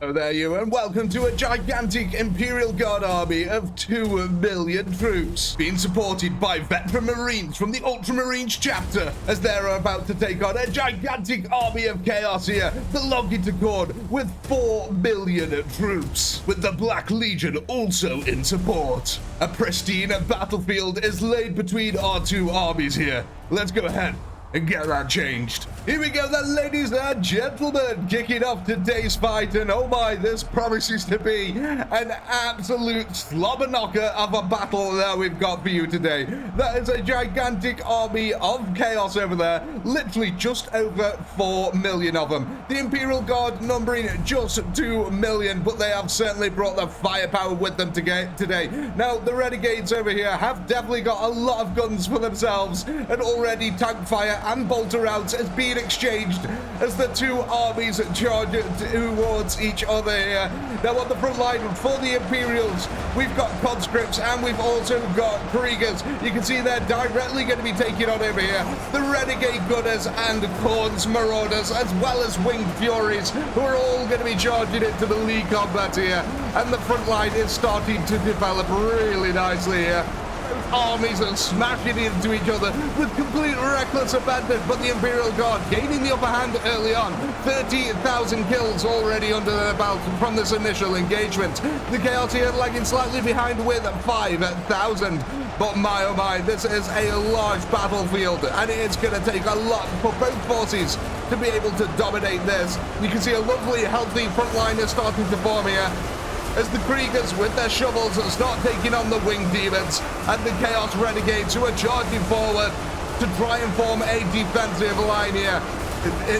Hello there, you, and welcome to a gigantic Imperial Guard army of 2 million troops, being supported by veteran Marines from the Ultramarines chapter, as they're about to take on a gigantic army of chaos here, belonging to Cord, with 4 million troops, with the Black Legion also in support. A pristine battlefield is laid between our two armies here. Let's go ahead and get that changed. Here we go then, ladies and gentlemen, kicking off today's fight, and oh my, this promises to be an absolute slobber knocker of a battle that we've got for you today. That is a gigantic army of chaos over there, literally just over 4 million of them. The Imperial Guard numbering just 2 million, but they have certainly brought the firepower with them today. Now, the Renegades over here have definitely got a lot of guns for themselves, and already tank fire and bolter rounds has been exchanged as the two armies charge towards each other here. Now on the front line for the Imperials, we've got conscripts and we've also got Kriegers. You can see they're directly going to be taking on over here the Renegade Gunners and Khorne's Marauders, as well as Winged Furies, who are all going to be charging into the league combat here. And the front line is starting to develop really nicely here. Armies are smashing into each other with complete reckless abandon, but the Imperial Guard gaining the upper hand early on. 30,000 kills already under their belt from this initial engagement. The Chaos here lagging slightly behind with 5,000. But my oh my, this is a large battlefield, and it's going to take a lot for both forces to be able to dominate this. You can see a lovely, healthy front line is starting to form here, as the Kriegers with their shovels start taking on the Winged Demons and the Chaos Renegades, who are charging forward to try and form a defensive line here.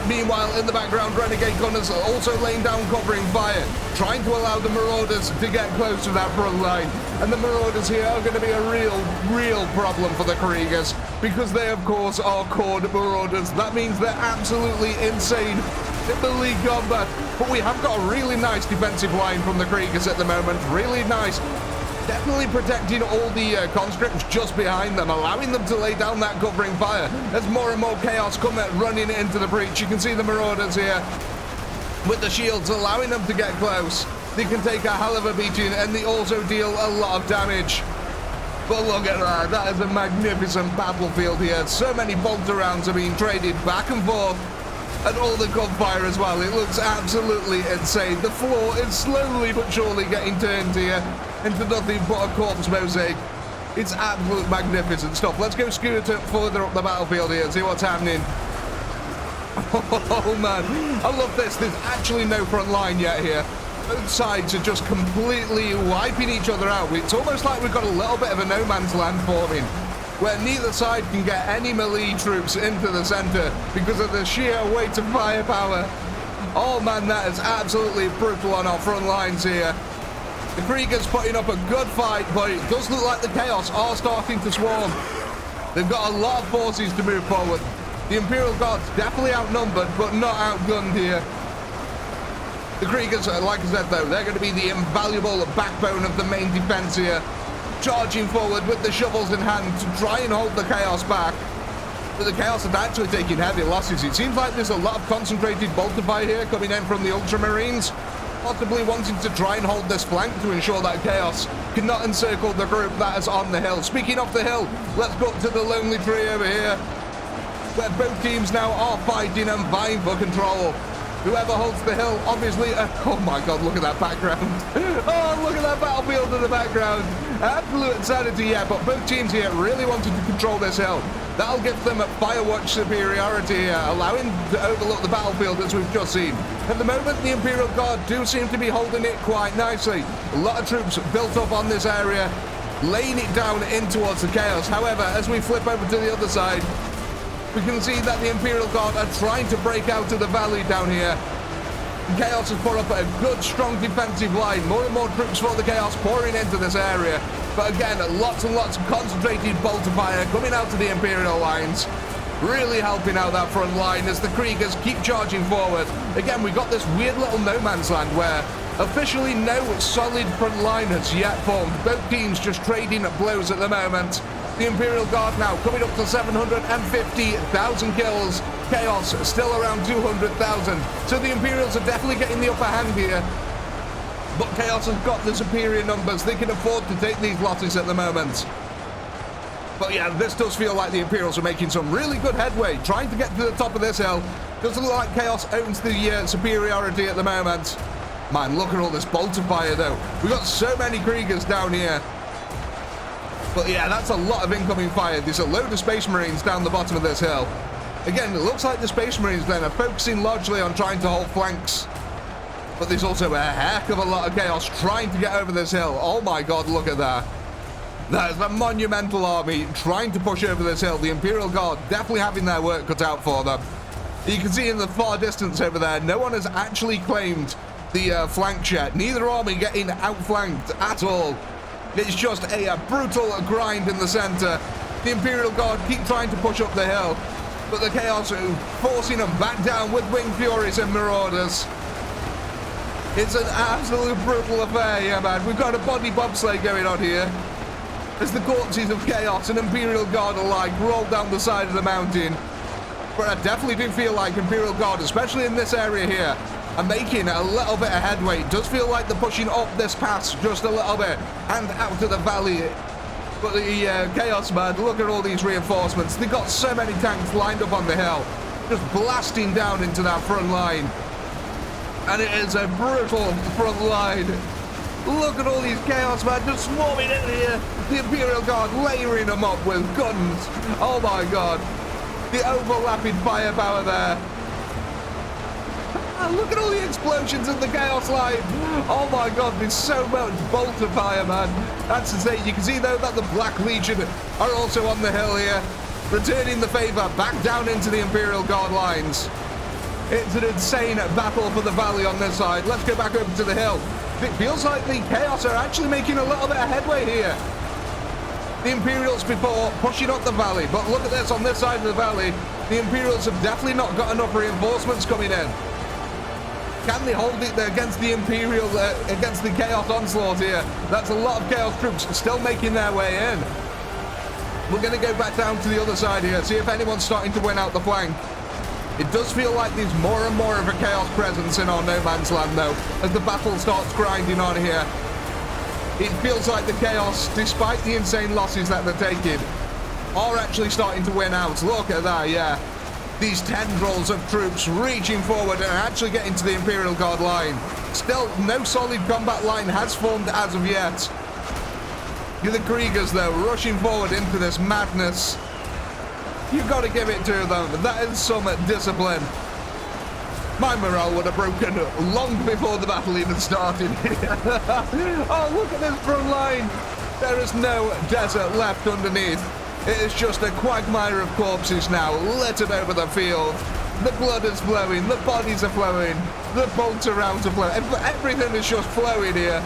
Meanwhile, in the background, Renegade Gunners are also laying down covering fire, trying to allow the Marauders to get close to that front line. And the Marauders here are going to be a real problem for the Kriegers, because they, of course, are Cord Marauders. That means they're absolutely insane in the league combat. But we have got a really nice defensive line from the Kriegers at the moment. Really nice. Definitely protecting all the conscripts just behind them, allowing them to lay down that covering fire as more and more chaos come running into the breach. You can see the Marauders here with the shields, allowing them to get close. They can take a hell of a beating, and they also deal a lot of damage. But look at that. That is a magnificent battlefield here. So many bolter rounds are being traded back and forth, and all the gunfire as well. It looks absolutely insane. The floor is slowly but surely getting turned here into nothing but a corpse mosaic. It's absolute magnificent stuff. Let's go scoot further up the battlefield here and see what's happening. Oh man, I love this. There's actually no front line yet here. Both sides are just completely wiping each other out. It's almost like we've got a little bit of a no man's land forming, where neither side can get any melee troops into the center because of the sheer weight of firepower. Oh man, that is absolutely brutal on our front lines here. The Kriegers putting up a good fight, but it does look like the Chaos are starting to swarm. They've got a lot of forces to move forward. The Imperial Guard's definitely outnumbered, but not outgunned here. The Kriegers, like I said though, they're going to be the invaluable backbone of the main defense here, charging forward with the shovels in hand to try and hold the Chaos back. But the Chaos are actually taking heavy losses. It seems like there's a lot of concentrated bolter fire here coming in from the Ultramarines, possibly wanting to try and hold this flank to ensure that Chaos cannot encircle the group that is on the hill. Speaking of the hill, let's go up to the Lonely Tree over here, where both teams now are fighting and vying for control. Whoever holds the hill, obviously, oh my god, look at that background. Oh, look at that battlefield in the background. Absolute insanity, yeah, but both teams here really wanted to control this hill. That'll give them a firewatch superiority here, allowing to overlook the battlefield as we've just seen. At the moment, the Imperial Guard do seem to be holding it quite nicely. A lot of troops built up on this area, laying it down in towards the Chaos. However, as we flip over to the other side, we can see that the Imperial Guard are trying to break out of the valley down here. Chaos has put up a good, strong defensive line. More and more troops for the Chaos pouring into this area. But again, lots and lots of concentrated bolter fire coming out of the Imperial lines, really helping out that front line as the Kriegers keep charging forward. Again, we've got this weird little no man's land where officially no solid front line has yet formed. Both teams just trading blows at the moment. The Imperial Guard now coming up to 750,000 kills. Chaos still around 200,000. So the Imperials are definitely getting the upper hand here. But Chaos has got the superior numbers. They can afford to take these losses at the moment. But yeah, this does feel like the Imperials are making some really good headway, trying to get to the top of this hill. Doesn't look like Chaos owns the superiority at the moment. Man, look at all this bolter fire, though. We've got so many Kriegers down here. But yeah, that's a lot of incoming fire. There's a load of Space Marines down the bottom of this hill. Again, it looks like the Space Marines then are focusing largely on trying to hold flanks. But there's also a heck of a lot of Chaos trying to get over this hill. Oh my god, look at that. There's a monumental army trying to push over this hill. The Imperial Guard definitely having their work cut out for them. You can see in the far distance over there, no one has actually claimed the flank yet. Neither army getting outflanked at all. It's just a brutal grind in the center. The Imperial Guard keep trying to push up the hill, but the Chaos are forcing them back down with Winged Furies and Marauders. It's an absolute brutal affair here, man. We've got a body bobsleigh going on here as the corpses of Chaos and Imperial Guard alike roll down the side of the mountain. But I definitely do feel like Imperial Guard, especially in this area here, are making a little bit of headway. It does feel like they're pushing up this pass just a little bit and out of the valley. But the Chaos, man, look at all these reinforcements. They've got so many tanks lined up on the hill, just blasting down into that front line. And it is a brutal front line. Look at all these Chaos, man, just swarming in here. The Imperial Guard layering them up with guns. Oh my god. The overlapping firepower there. Look at all the explosions in the Chaos line. Oh my god, there's so much bolter fire, man. That's insane. You can see, though, that the Black Legion are also on the hill here, returning the favor back down into the Imperial Guard lines. It's an insane battle for the valley on this side. Let's go back over to the hill. It feels like the Chaos are actually making a little bit of headway here. The Imperials before pushing up the valley, but look at this on this side of the valley. The Imperials have definitely not got enough reinforcements coming in. Can they hold it against the Imperial, against the Chaos onslaught here? That's a lot of Chaos troops still making their way in. We're going to go back down to the other side here, see if anyone's starting to win out the flank. It does feel like there's more and more of a Chaos presence in our no man's land, though, as the battle starts grinding on here. It feels like the Chaos, despite the insane losses that they're taking, are actually starting to win out. Look at that, yeah. These tendrils of troops reaching forward and actually getting to the Imperial Guard line. Still, no solid combat line has formed as of yet. The Kriegers, though, rushing forward into this madness. You've got to give it to them. That is some discipline. My morale would have broken long before the battle even started. Oh, look at this front line. There is no desert left underneath. It is just a quagmire of corpses now, littered over the field. The blood is flowing, the bodies are flowing, the bolts around are flowing. Everything is just flowing here.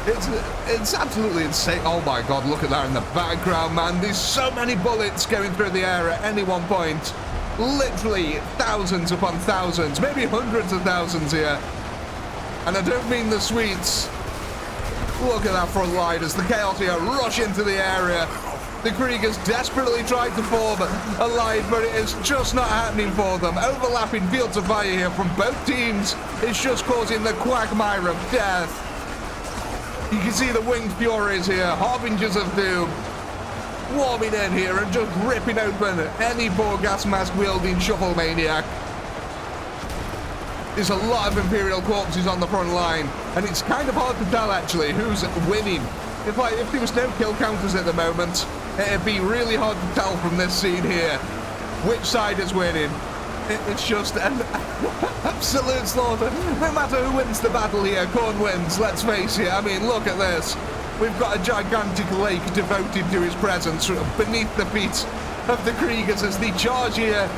It's absolutely insane. Oh my god, look at that in the background, man. There's so many bullets going through the air at any one point. Literally thousands upon thousands, maybe hundreds of thousands here. And I don't mean the sweets. Look at that front line as the Chaos here rush into the area. The Kriegers desperately tried to form a line, but it is just not happening for them. Overlapping fields of fire here from both teams is just causing the quagmire of death. You can see the Winged Furies here, harbingers of doom, swarming in here and just ripping open any poor gas mask wielding shuffle maniac. There's a lot of Imperial corpses on the front line, and it's kind of hard to tell actually who's winning. If there was no kill counters at the moment, it'd be really hard to tell from this scene here which side is winning. It's just an absolute slaughter. No matter who wins the battle here, Khorne wins, let's face it. I mean, look at this. We've got a gigantic lake devoted to his presence beneath the feet of the Kriegers as they charge here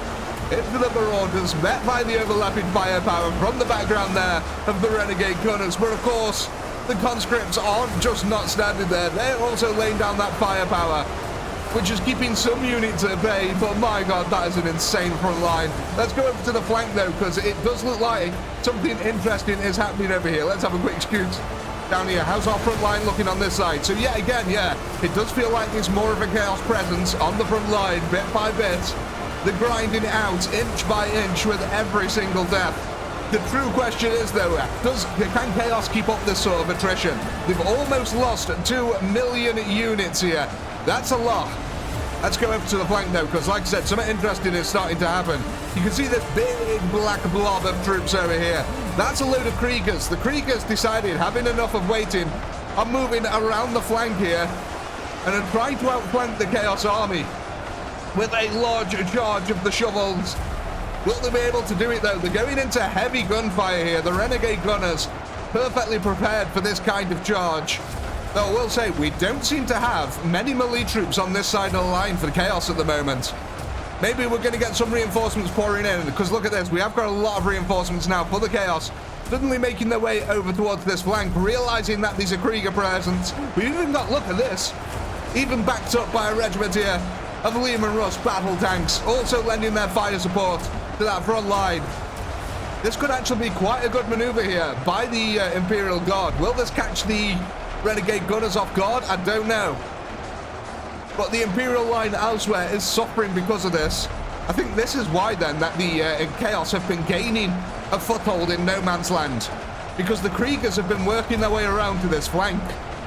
into the Marauders, met by the overlapping firepower from the background there of the Renegade Gunners. But of course, the conscripts aren't just not standing there, they're also laying down that firepower, which is keeping some units at bay. But my god, that is an insane front line. Let's go over to the flank though, because it does look like something interesting is happening over here. Let's have a quick scoot down here. How's our front line looking on this side? So yeah, again, yeah, it does feel like there's more of a Chaos presence on the front line, bit by bit. They're grinding it out inch by inch with every single death. The true question is, though, can Chaos keep up this sort of attrition? They've almost lost 2 million units here. That's a lot. Let's go over to the flank, though, because, like I said, something interesting is starting to happen. You can see this big black blob of troops over here. That's a load of Kriegers. The Kriegers decided, having enough of waiting, are moving around the flank here and are trying to outflank the Chaos army with a large charge of the shovels. Will they be able to do it, though? They're going into heavy gunfire here. The Renegade Gunners perfectly prepared for this kind of charge. Though I will say, we don't seem to have many melee troops on this side of the line for the Chaos at the moment. Maybe we're going to get some reinforcements pouring in, because look at this. We have got a lot of reinforcements now for the Chaos, suddenly making their way over towards this flank, realizing that these are Krieger presence. We've even got, look at this, even backed up by a regiment here of Lehman Russ battle tanks, also lending their fire support to that front line. This could actually be quite a good maneuver here by the Imperial Guard. Will this catch the Renegade Gunners off guard? I don't know. But the Imperial line elsewhere is suffering because of this. I think this is why then that the Chaos have been gaining a foothold in no man's land, because the Kriegers have been working their way around to this flank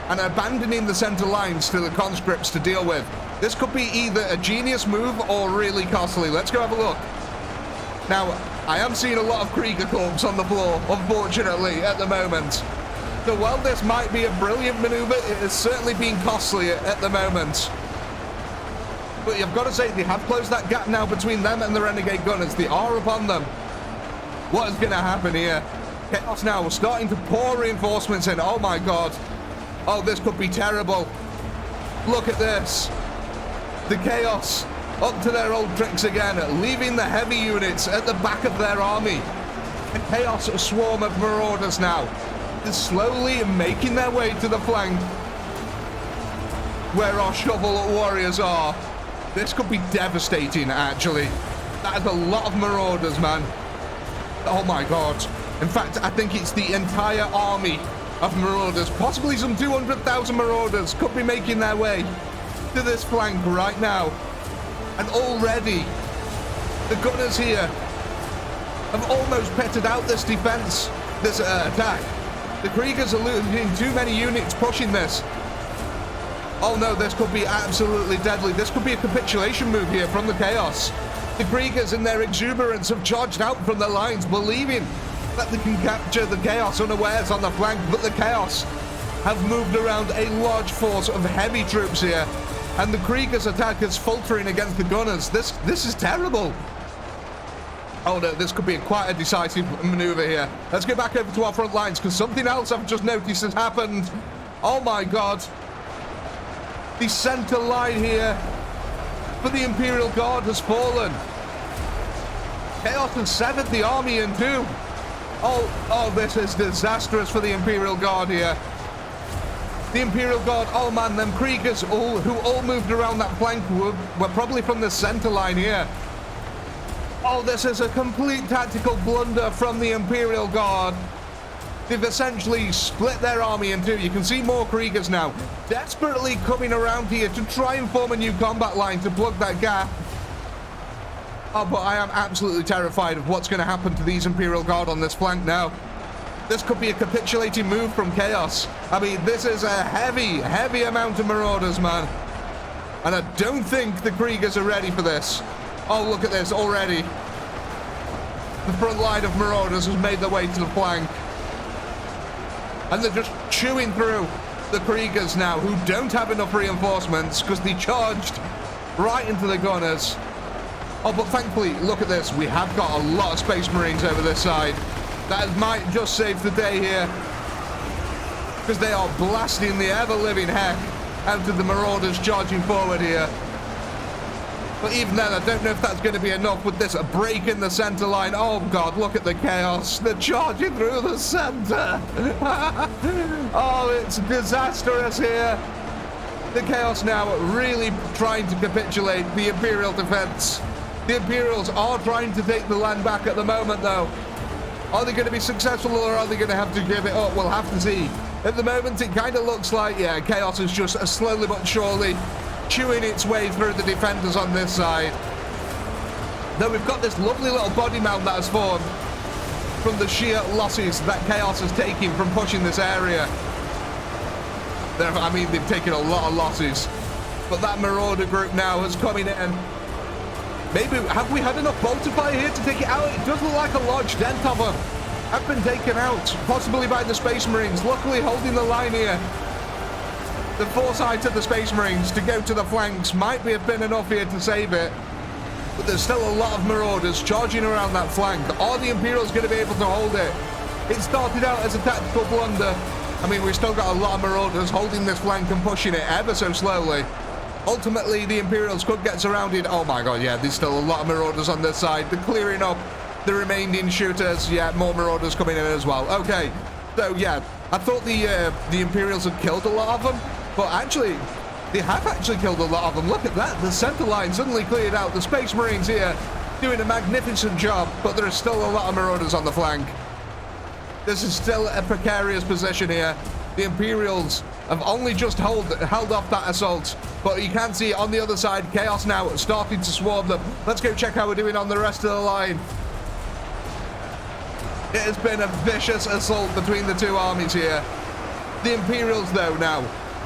and abandoning the center lines to the conscripts to deal with. This could be either a genius move or really costly. Let's go have a look. Now, I am seeing a lot of Krieger corps on the floor, unfortunately, at the moment. So while this might be a brilliant maneuver, it is certainly being costly at the moment. But you've got to say, they have closed that gap now between them and the Renegade Gunners. They are upon them. What is going to happen here? Chaos now starting to pour reinforcements in. Oh my god. Oh, this could be terrible. Look at this. The Chaos up to their old tricks again, leaving the heavy units at the back of their army. The Chaos swarm of marauders now is slowly making their way to the flank where our shovel warriors are. This could be devastating, actually. That is a lot of marauders, man. Oh my god. In fact, I think it's the entire army of marauders, possibly some 200,000 marauders, could be making their way to this flank right now. And already, the gunners here have almost petted out this defense, this attack. The Kriegers are losing too many units pushing this. Oh no, this could be absolutely deadly. This could be a capitulation move here from the Chaos. The Kriegers in their exuberance have charged out from the lines, believing that they can capture the Chaos unawares on the flank, but the Chaos have moved around a large force of heavy troops here. And the Kriegers' attack is faltering against the Gunners. This is terrible. Oh no, this could be quite a decisive maneuver here. Let's get back over to our front lines, because something else I've just noticed has happened. Oh my god. The center line here for the Imperial Guard has fallen. Chaos has severed the army in two. Oh, this is disastrous for the Imperial Guard here. The Imperial Guard, oh man, them Kriegers who all moved around that flank were probably from the center line here. Oh, this is a complete tactical blunder from the Imperial Guard. They've essentially split their army in two. You can see more Kriegers now, desperately coming around here to try and form a new combat line to plug that gap. Oh, but I am absolutely terrified of what's going to happen to these Imperial Guard on this flank now. This could be a capitulating move from Chaos. I mean, this is a heavy amount of marauders, man. And I don't think the Kriegers are ready for this. Oh, look at this already. The front line of marauders has made their way to the flank. And they're just chewing through the Kriegers now, who don't have enough reinforcements because they charged right into the gunners. Oh, but thankfully, look at this. We have got a lot of Space Marines over this side. That might just save the day here, because they are blasting the ever-living heck out of the marauders charging forward here. But even then, I don't know if that's going to be enough with this break in the center line. Oh god, look at the Chaos. They're charging through the center. Oh, it's disastrous here. The Chaos now really trying to capitulate the Imperial defense. The Imperials are trying to take the land back at the moment, though. Are they going to be successful, or are they going to have to give it up? We'll have to see. At the moment, it kind of looks like, yeah, Chaos is just slowly but surely chewing its way through the defenders on this side. Though we've got this lovely little body mount that has formed. from the sheer losses that Chaos has taken from pushing this area. I mean, they've taken a lot of losses. But that Marauder group now has come in. Maybe, have we had enough bolter fire here to take it out? It does look like a large dent of them have been taken out, possibly by the Space Marines. Luckily holding the line here. The foresight of the Space Marines to go to the flanks might have been enough here to save it. But there's still a lot of Marauders charging around that flank. Are the Imperials going to be able to hold it? It started out as a tactical blunder. I mean, we've still got a lot of Marauders holding this flank and pushing it ever so slowly. Ultimately, the Imperials could get surrounded. Oh my god, yeah, there's still a lot of Marauders on this side. They're clearing up the remaining shooters. Yeah, more Marauders coming in as well. Okay, so yeah, I thought the Imperials had killed a lot of them, but actually, they have actually killed a lot of them. Look at that, the center line suddenly cleared out. The Space Marines here doing a magnificent job, but there are still a lot of Marauders on the flank. This is still a precarious position here. The Imperials have only just held off that assault, but you can see on the other side, Chaos now starting to swarm them. Let's go check how we're doing on the rest of the line. It has been a vicious assault between the two armies here. The Imperials, though, now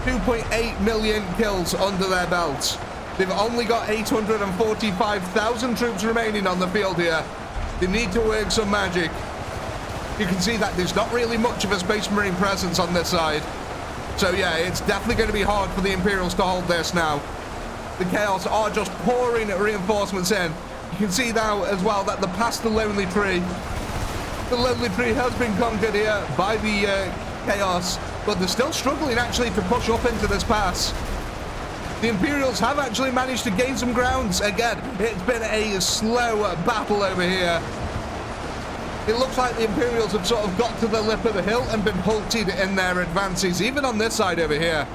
2.8 million kills under their belts. They've only got 845,000 troops remaining on the field here. They need to work some magic. You can see that there's not really much of a Space Marine presence on this side. So yeah, it's definitely going to be hard for the Imperials to hold this now. The Chaos are just pouring reinforcements in. You can see now as well that they're past the Lonely Tree. The Lonely Tree has been conquered here by the Chaos, but they're still struggling actually to push up into this pass. The Imperials have actually managed to gain some grounds. Again, it's been a slow battle over here. It looks like the Imperials have sort of got to the lip of the hill and been halted in their advances, even on this side over here.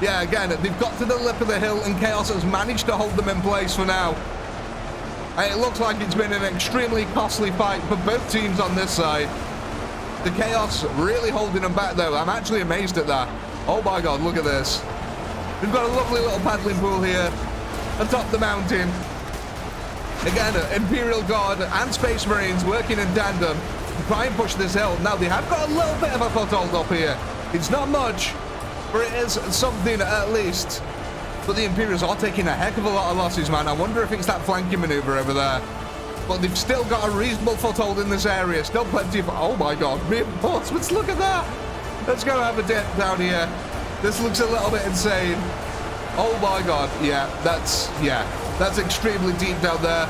Yeah, again, they've got to the lip of the hill and Chaos has managed to hold them in place for now. And it looks like it's been an extremely costly fight for both teams on this side. The Chaos really holding them back, though. I'm actually amazed at that. Oh my god, look at this. We've got a lovely little paddling pool here atop the mountain. Again, Imperial Guard and Space Marines working in tandem to try and push this hill. Now, they have got a little bit of a foothold up here. It's not much, but it is something at least. But the Imperials are taking a heck of a lot of losses, man. I wonder if it's that flanking maneuver over there. But they've still got a reasonable foothold in this area. Still plenty of... Oh, my God. Reinforcements. Look at that. Let's go have a dip down here. This looks a little bit insane. Oh, my God. Yeah, that's extremely deep down there.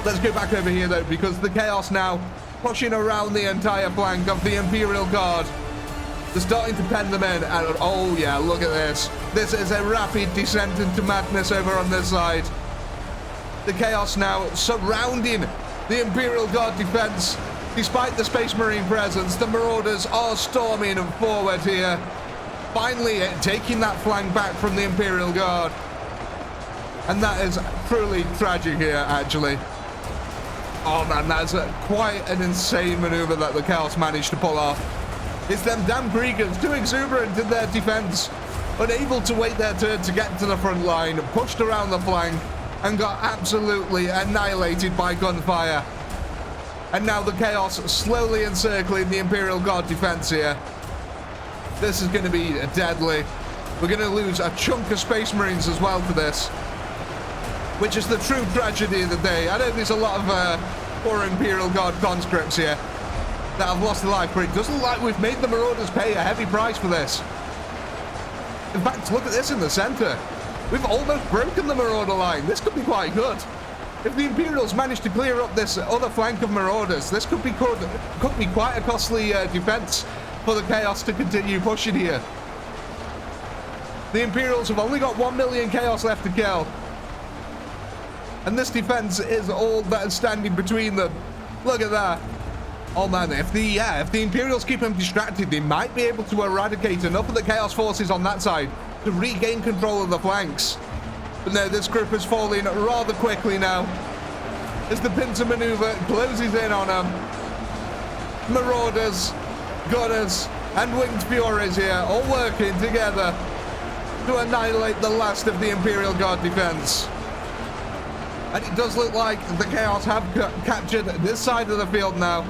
Let's go back over here, though, because the Chaos now pushing around the entire flank of the Imperial Guard. They're starting to pen them in. And, oh, yeah, look at this. This is a rapid descent into madness over on this side. The Chaos now surrounding the Imperial Guard defense. Despite the Space Marine presence, the Marauders are storming forward here. Finally taking that flank back from the Imperial Guard. And that is truly tragic here, actually. Oh, man, that's quite an insane maneuver that the Chaos managed to pull off. It's them damn Kriegers, too exuberant in their defense. Unable to wait their turn to get to the front line, pushed around the flank, and got absolutely annihilated by gunfire. And now the Chaos slowly encircling the Imperial Guard defense here. This is going to be deadly. We're going to lose a chunk of Space Marines as well to this, which is the true tragedy of the day. I know there's a lot of poor Imperial Guard conscripts here that have lost their life, but it doesn't look like we've made the Marauders pay a heavy price for this. In fact, look at this in the center. We've almost broken the Marauder line. This could be quite good. If the Imperials manage to clear up this other flank of Marauders, this could be quite a costly defense for the Chaos to continue pushing here. The Imperials have only got 1 million Chaos left to kill. And this defense is all that is standing between them. Look at that. Oh man, if the Imperials keep them distracted, they might be able to eradicate enough of the Chaos forces on that side to regain control of the flanks. But no, this group is falling rather quickly now as the pincer maneuver closes in on them. Marauders, Gunners, and Winged Furies here, all working together to annihilate the last of the Imperial Guard defense. And it does look like the Chaos have captured this side of the field now.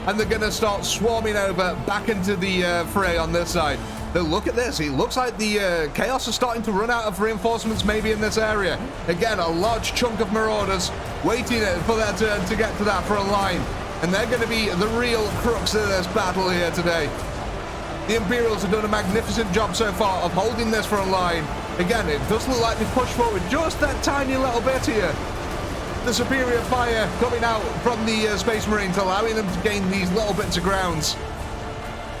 And they're going to start swarming over back into the fray on this side. Now look at this. It looks like the Chaos are starting to run out of reinforcements maybe in this area. Again, a large chunk of Marauders waiting for their turn to get to that front line. And they're going to be the real crux of this battle here today. The Imperials have done a magnificent job so far of holding this front line. Again, it does look like they pushed forward just that tiny little bit here. The superior fire coming out from the Space Marines, allowing them to gain these little bits of grounds.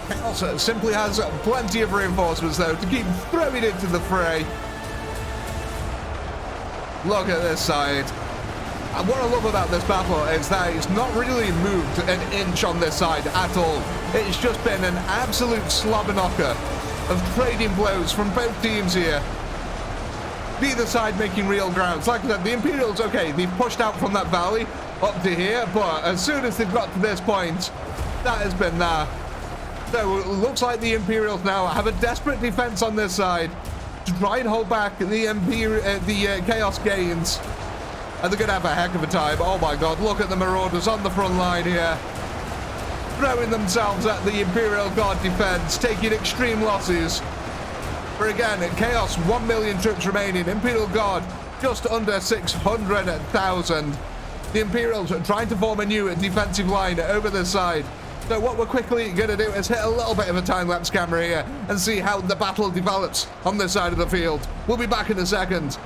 Chaos simply has plenty of reinforcements, though, to keep throwing into the fray. Look at this side. And what I love about this battle is that it's not really moved an inch on this side at all. It's just been an absolute slobber knocker of trading blows from both teams here. Neither side making real grounds. Like I said, the Imperials, okay, they've pushed out from that valley up to here, but as soon as they've got to this point, that has been that. So it looks like the Imperials now have a desperate defense on this side to try and hold back the Chaos gains. And they're going to have a heck of a time. Oh my god, look at the Marauders on the front line here. Throwing themselves at the Imperial Guard defense, taking extreme losses. But again, Chaos, 1 million troops remaining. Imperial Guard, just under 600,000. The Imperials are trying to form a new defensive line over this side. So what we're quickly going to do is hit a little bit of a time-lapse camera here and see how the battle develops on this side of the field. We'll be back in a second.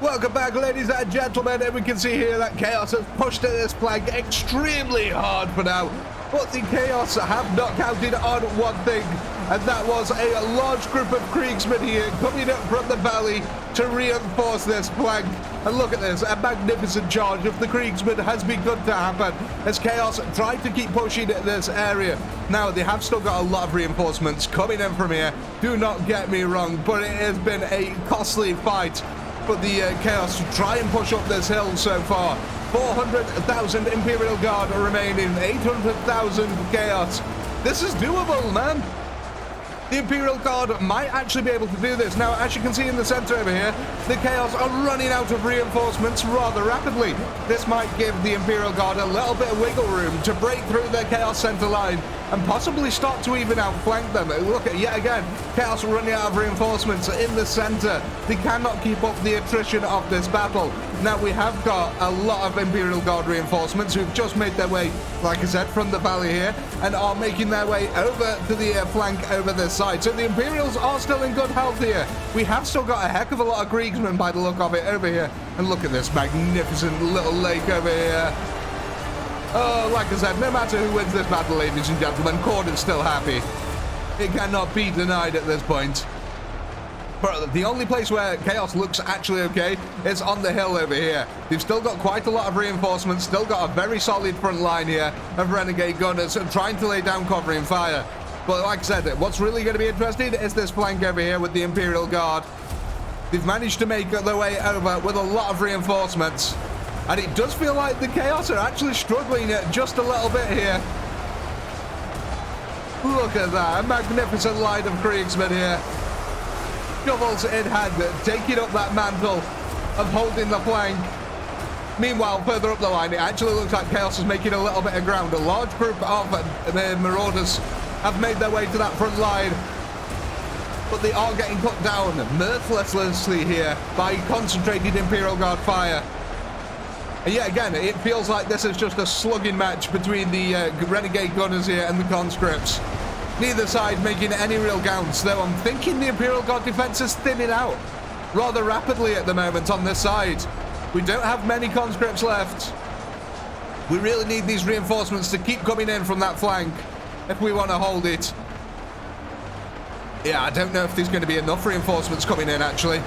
Welcome back, ladies and gentlemen, and we can see here that Chaos has pushed at this flank extremely hard for now. But the Chaos have not counted on one thing, and that was a large group of Kriegsmen here coming up from the valley to reinforce this flank. And look at this, a magnificent charge of the Kriegsmen has begun to happen as Chaos tried to keep pushing this area. Now, they have still got a lot of reinforcements coming in from here, do not get me wrong, but it has been a costly fight for the Chaos to try and push up this hill so far. 400,000 Imperial Guard remaining, 800,000 Chaos. This is doable, man. The Imperial Guard might actually be able to do this. Now, as you can see in the center over here, the Chaos are running out of reinforcements rather rapidly. This might give the Imperial Guard a little bit of wiggle room to break through their Chaos center line and possibly start to even outflank them. Look at, yet again, Chaos running out of reinforcements in the center. They cannot keep up the attrition of this battle. Now, we have got a lot of Imperial Guard reinforcements who've just made their way, like I said, from the valley here and are making their way over to the flank over this side. So the Imperials are still in good health here. We have still got a heck of a lot of Kriegsmen by the look of it over here. And look at this magnificent little lake over here. Oh, like I said, no matter who wins this battle, ladies and gentlemen, Cord is still happy. It cannot be denied at this point. But the only place where Chaos looks actually okay is on the hill over here. They've still got quite a lot of reinforcements, still got a very solid front line here of Renegade Gunners trying to lay down covering fire. But like I said, what's really going to be interesting is this flank over here with the Imperial Guard. They've managed to make their way over with a lot of reinforcements. And it does feel like the Chaos are actually struggling just a little bit here. Look at that, a magnificent line of Kriegsmen here. Shovels in hand, taking up that mantle of holding the flank. Meanwhile, further up the line, it actually looks like Chaos is making a little bit of ground. A large group of Marauders have made their way to that front line. But they are getting cut down mercilessly here by concentrated Imperial Guard fire. And yet again, it feels like this is just a slugging match between the Renegade Gunners here and the Conscripts. Neither side making any real grounds, though I'm thinking the Imperial Guard defense is thinning out rather rapidly at the moment on this side. We don't have many Conscripts left. We really need these reinforcements to keep coming in from that flank if we want to hold it. Yeah, I don't know if there's going to be enough reinforcements coming in, actually.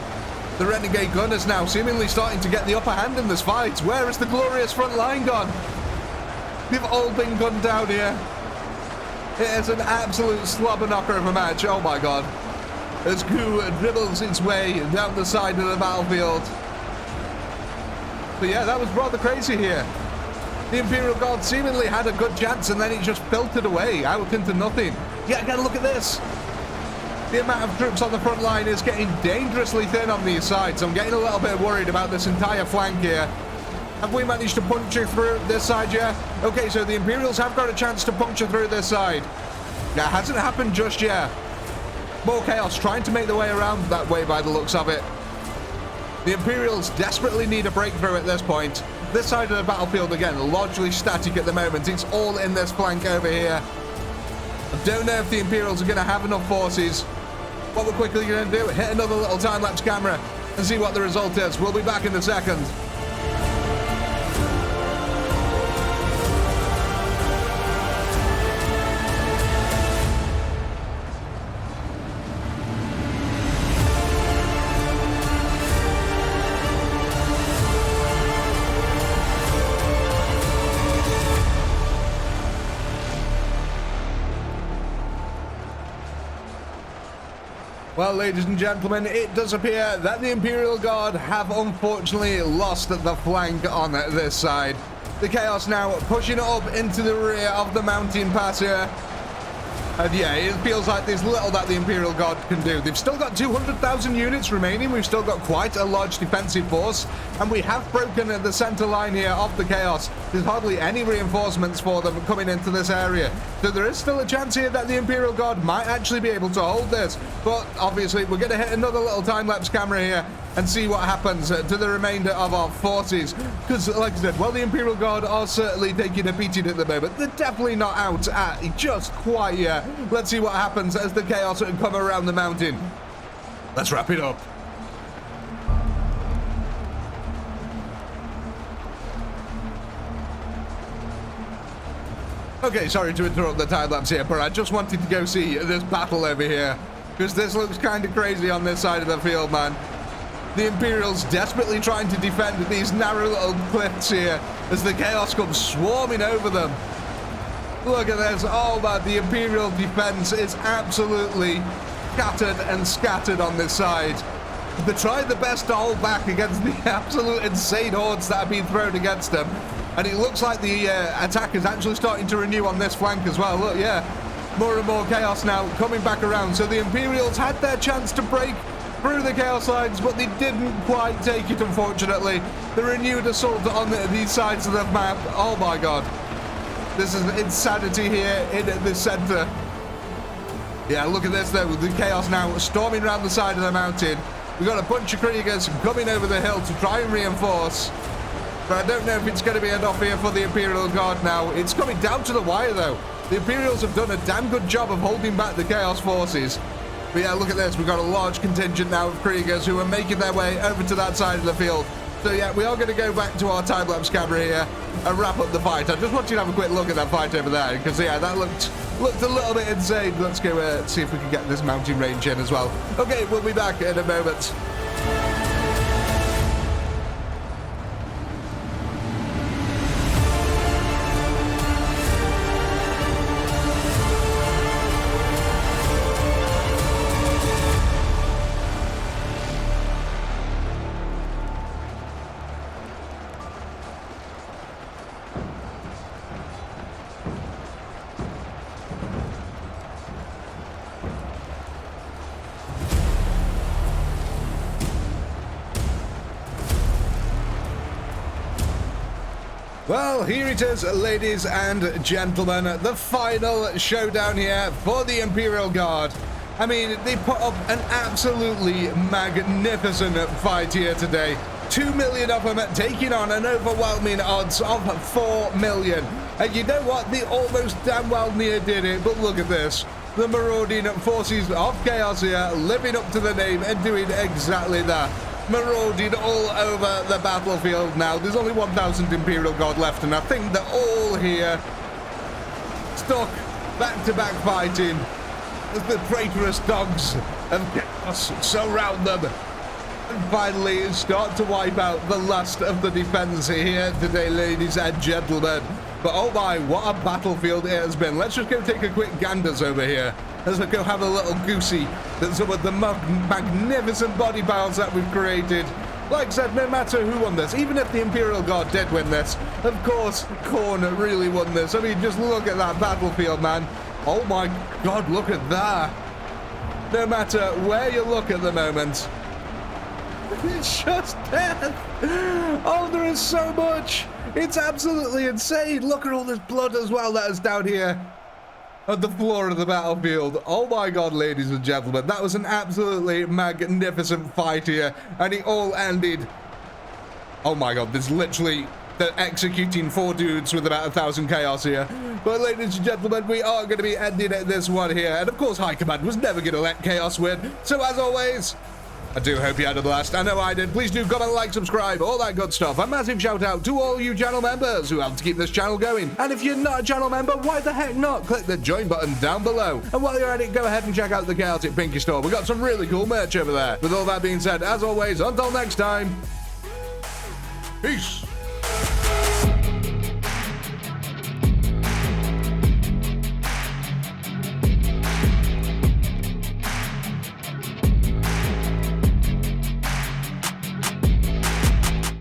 The Renegade Gunners now seemingly starting to get the upper hand in this fight. Where is the glorious front line gone? They've all been gunned down here. It is an absolute slobber knocker of a match. Oh my god. As Goo dribbles its way down the side of the battlefield. But yeah, that was rather crazy here. The Imperial Guard seemingly had a good chance and then it just filtered away out into nothing. Yeah, again, look at this. The amount of troops on the front line is getting dangerously thin on these sides. I'm getting a little bit worried about this entire flank here. Have we managed to puncture through this side yet? Okay, so the Imperials have got a chance to puncture through this side. That hasn't happened just yet. More chaos trying to make their way around that way by the looks of it. The Imperials desperately need a breakthrough at this point. This side of the battlefield, again, largely static at the moment. It's all in this flank over here. I don't know if the Imperials are going to have enough forces. What we're quickly going to do, hit another little time-lapse camera and see what the result is. We'll be back in a second. Well, ladies and gentlemen, it does appear that the Imperial Guard have unfortunately lost the flank on this side. The Chaos now pushing up into the rear of the mountain pass here. And yeah, it feels like there's little that the Imperial Guard can do. They've still got 200,000 units remaining. We've still got quite a large defensive force. And we have broken the center line here of the Chaos. There's hardly any reinforcements for them coming into this area. So there is still a chance here that the Imperial Guard might actually be able to hold this. But obviously, we're going to hit another little time-lapse camera here and see what happens to the remainder of our forces. Because, like I said, well, the Imperial Guard are certainly taking a beating at the moment. They're definitely not out at just quite yet. Let's see what happens as the Chaos come around the mountain. Let's wrap it up. Okay, sorry to interrupt the time-lapse here, but I just wanted to go see this battle over here. Because this looks kind of crazy on this side of the field, man. The Imperials desperately trying to defend these narrow little cliffs here as the Chaos comes swarming over them. Look at this. Oh man, the Imperial defense is absolutely scattered on this side. They're trying the best to hold back against the absolute insane hordes that have been thrown against them. And it looks like the attack is actually starting to renew on this flank as well. Look, yeah, more and more Chaos now coming back around. So the Imperials had their chance to break through the Chaos lines, but they didn't quite take it, unfortunately. The renewed assault on these sides of the map. Oh my god. This is insanity here in the center. Yeah, look at this though, with the Chaos now storming around the side of the mountain. We've got a bunch of Kriegers coming over the hill to try and reinforce. But I don't know if it's going to be enough here for the Imperial Guard now. It's coming down to the wire though. The Imperials have done a damn good job of holding back the Chaos forces. But yeah, look at this. We've got a large contingent now of Kriegers who are making their way over to that side of the field. So yeah, we are going to go back to our time-lapse camera here and wrap up the fight. I just want you to have a quick look at that fight over there, because yeah, that looked a little bit insane. Let's go see if we can get this mountain range in as well. Okay, we'll be back in a moment. Well, here it is, ladies and gentlemen, the final showdown here for the Imperial Guard. I mean, they put up an absolutely magnificent fight here today. 2 million of them taking on an overwhelming odds of 4 million. And you know what? They almost damn well near did it, but look at this. The marauding forces of Chaos here, living up to the name and doing exactly that. Marauding all over the battlefield now. There's only 1,000 Imperial Guard left, and I think they're all here stuck back-to-back fighting as the traitorous dogs of Chaos surround them and finally start to wipe out the last of the defense here today, ladies and gentlemen. But oh my, what a battlefield it has been. Let's just go take a quick ganders over here. Let's go have a little goosey at some of the magnificent body piles that we've created. Like I said, no matter who won this, even if the Imperial Guard did win this, of course, Khorne really won this. I mean, just look at that battlefield, man. Oh my God, look at that. No matter where you look at the moment, it's just death. Oh, there is so much. It's absolutely insane. Look at all this blood as well that is down here at the floor of the battlefield. Oh my God, ladies and gentlemen, that was an absolutely magnificent fight here, and it all ended. Oh my God, there's literally they're executing 4 dudes with about 1,000 chaos here. But ladies and gentlemen, we are going to be ending this one here, and of course High Command was never going to let chaos win. So as always, I do hope you had a blast. I know I did. Please do comment, like, subscribe, all that good stuff. A massive shout out to all you channel members who help to keep this channel going. And if you're not a channel member, why the heck not? Click the join button down below. And while you're at it, go ahead and check out the ChaoticPinky store. We've got some really cool merch over there. With all that being said, as always, until next time, peace.